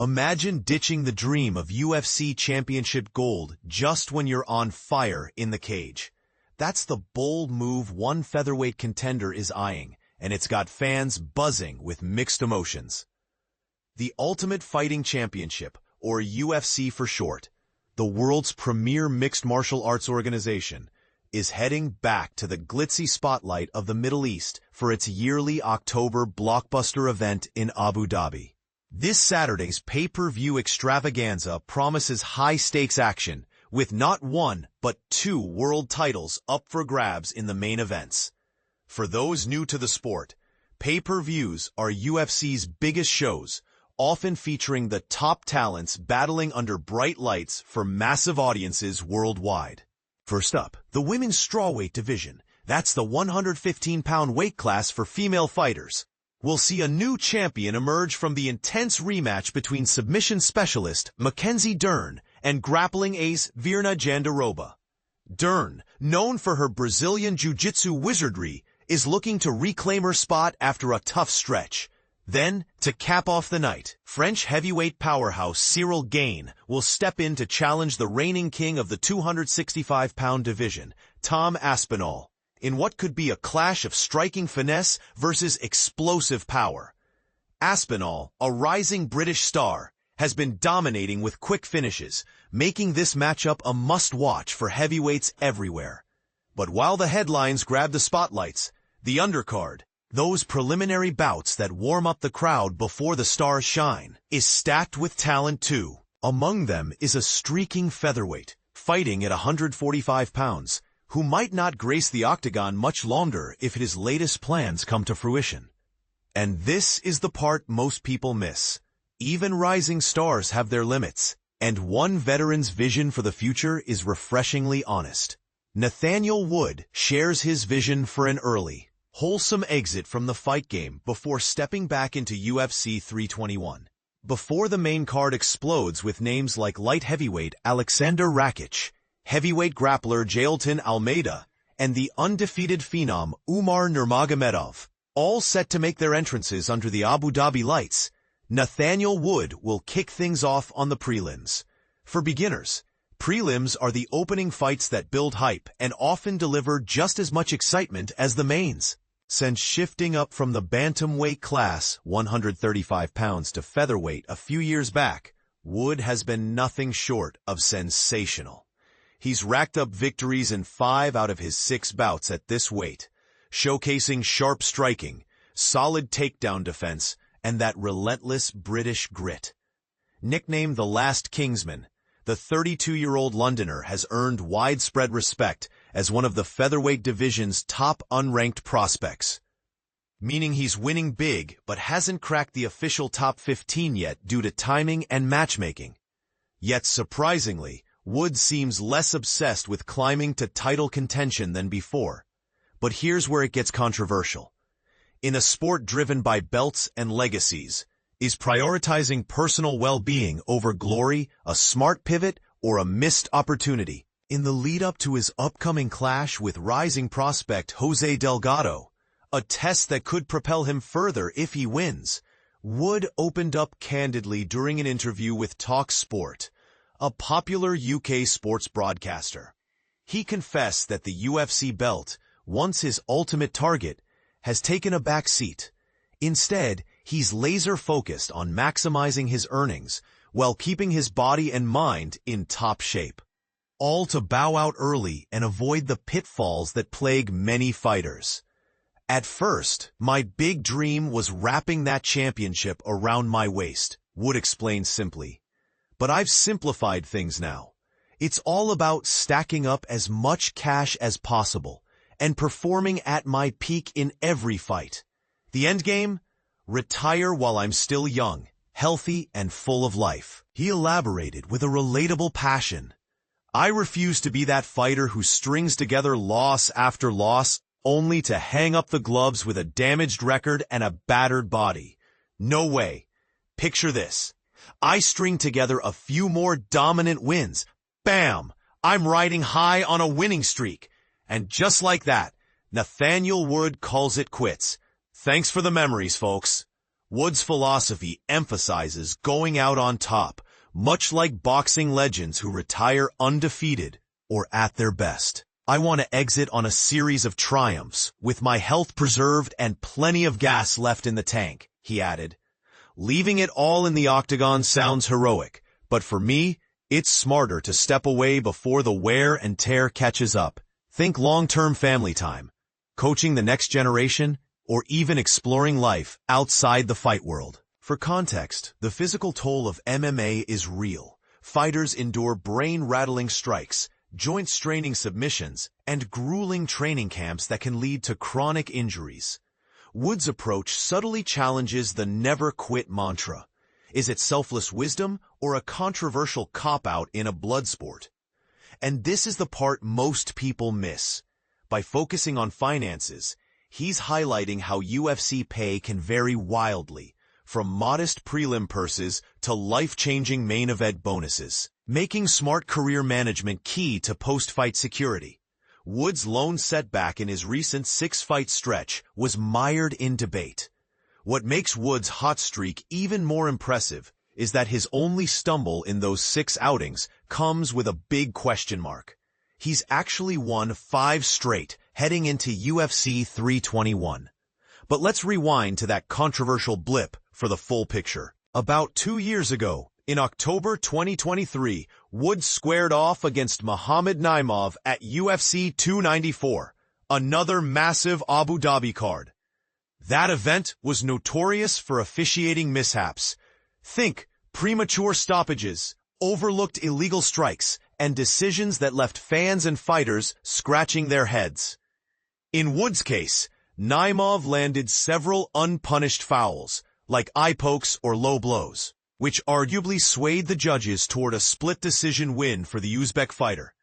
Imagine ditching the dream of UFC championship gold just when you're on fire in the cage. That's the bold move one featherweight contender is eyeing, and it's got fans buzzing with mixed emotions. The Ultimate Fighting Championship, or UFC for short, the world's premier mixed martial arts organization, is heading back to the glitzy spotlight of the Middle East for its yearly October blockbuster event in Abu Dhabi. This Saturday's pay-per-view extravaganza promises high-stakes action, with not one but two world titles up for grabs in the main events. For those new to the sport, pay-per-views are UFC's biggest shows, often featuring the top talents battling under bright lights for massive audiences worldwide. First up, the women's strawweight division. That's the 115-pound weight class for female fighters. We'll see a new champion emerge from the intense rematch between submission specialist Mackenzie Dern and grappling ace Virna Jandiroba. Dern, known for her Brazilian jiu-jitsu wizardry, is looking to reclaim her spot after a tough stretch. Then, to cap off the night, French heavyweight powerhouse Cyril Gane will step in to challenge the reigning king of the 265-pound division, Tom Aspinall, in what could be a clash of striking finesse versus explosive power. Aspinall, a rising British star, has been dominating with quick finishes, making this matchup a must-watch for heavyweights everywhere. But while the headlines grab the spotlights, the undercard, those preliminary bouts that warm up the crowd before the stars shine, is stacked with talent too. Among them is a streaking featherweight, fighting at 145 pounds, who might not grace the Octagon much longer if his latest plans come to fruition. And this is the part most people miss. Even rising stars have their limits, and one veteran's vision for the future is refreshingly honest. Nathaniel Wood shares his vision for an early, wholesome exit from the fight game before stepping back into UFC 321. Before the main card explodes with names like light heavyweight Alexander Rakic, heavyweight grappler Jailton Almeida, and the undefeated phenom Umar Nurmagomedov, all set to make their entrances under the Abu Dhabi lights, Nathaniel Wood will kick things off on the prelims. For beginners, prelims are the opening fights that build hype and often deliver just as much excitement as the mains. Since shifting up from the bantamweight class, 135 pounds, to featherweight a few years back, Wood has been nothing short of sensational. He's racked up victories in 5 out of his 6 bouts at this weight, showcasing sharp striking, solid takedown defense, and that relentless British grit. Nicknamed the Last Kingsman, the 32-year-old Londoner has earned widespread respect as one of the featherweight division's top unranked prospects, meaning he's winning big but hasn't cracked the official top 15 yet due to timing and matchmaking. Yet surprisingly, Wood seems less obsessed with climbing to title contention than before. But here's where it gets controversial. In a sport driven by belts and legacies, is prioritizing personal well-being over glory a smart pivot or a missed opportunity? In the lead-up to his upcoming clash with rising prospect Jose Delgado, a test that could propel him further if he wins, Wood opened up candidly during an interview with TalkSport, a popular UK sports broadcaster. He confessed that the UFC belt, once his ultimate target, has taken a back seat. Instead, he's laser-focused on maximizing his earnings while keeping his body and mind in top shape. All to bow out early and avoid the pitfalls that plague many fighters. At first, my big dream was wrapping that championship around my waist, Wood explained simply. But I've simplified things now. It's all about stacking up as much cash as possible and performing at my peak in every fight. The endgame? Retire while I'm still young, healthy, and full of life. He elaborated with a relatable passion. I refuse to be that fighter who strings together loss after loss only to hang up the gloves with a damaged record and a battered body. No way. Picture this. I string together a few more dominant wins. Bam! I'm riding high on a winning streak. And just like that, Nathaniel Wood calls it quits. Thanks for the memories, folks. Wood's philosophy emphasizes going out on top, much like boxing legends who retire undefeated or at their best. I want to exit on a series of triumphs, with my health preserved and plenty of gas left in the tank, he added. Leaving it all in the octagon sounds heroic, but for me, it's smarter to step away before the wear and tear catches up. Think long-term family time, coaching the next generation, or even exploring life outside the fight world. For context, the physical toll of MMA is real. Fighters endure brain-rattling strikes, joint-straining submissions, and grueling training camps that can lead to chronic injuries. Wood's approach subtly challenges the never-quit mantra. Is it selfless wisdom or a controversial cop-out in a blood sport? And this is the part most people miss. By focusing on finances, he's highlighting how UFC pay can vary wildly, from modest prelim purses to life-changing main event bonuses, making smart career management key to post-fight security. Wood's lone setback in his recent 6-fight stretch was mired in debate. What makes Wood's hot streak even more impressive is that his only stumble in those 6 outings comes with a big question mark. He's actually won 5 straight, heading into UFC 321. But let's rewind to that controversial blip for the full picture. About 2 years ago, in October 2023, Wood squared off against Muhammad Naimov at UFC 294, another massive Abu Dhabi card. That event was notorious for officiating mishaps. Think premature stoppages, overlooked illegal strikes, and decisions that left fans and fighters scratching their heads. In Wood's case, Naimov landed several unpunished fouls, like eye pokes or low blows, which arguably swayed the judges toward a split decision win for the Uzbek fighter.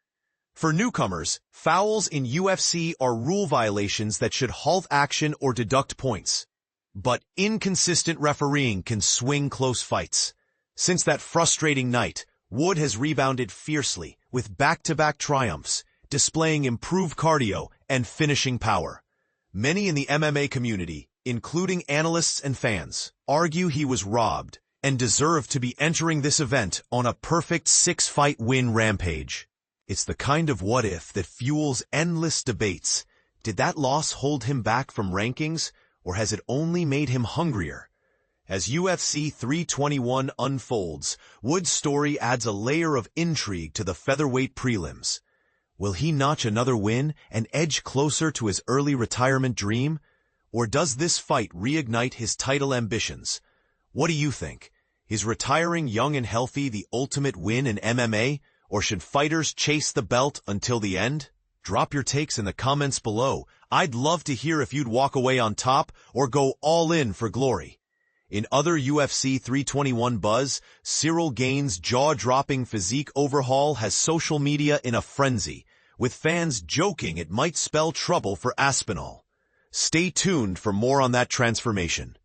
For newcomers, fouls in UFC are rule violations that should halt action or deduct points. But inconsistent refereeing can swing close fights. Since that frustrating night, Wood has rebounded fiercely with back-to-back triumphs, displaying improved cardio and finishing power. Many in the MMA community, including analysts and fans, argue he was robbed and deserved to be entering this event on a perfect 6-fight win rampage. It's the kind of what-if that fuels endless debates. Did that loss hold him back from rankings, or has it only made him hungrier? As UFC 321 unfolds, Wood's story adds a layer of intrigue to the featherweight prelims. Will he notch another win and edge closer to his early retirement dream? Or does this fight reignite his title ambitions? What do you think? Is retiring young and healthy the ultimate win in MMA, or should fighters chase the belt until the end? Drop your takes in the comments below. I'd love to hear if you'd walk away on top or go all in for glory. In other UFC 321 buzz, Cyril Gane's jaw-dropping physique overhaul has social media in a frenzy, with fans joking it might spell trouble for Aspinall. Stay tuned for more on that transformation.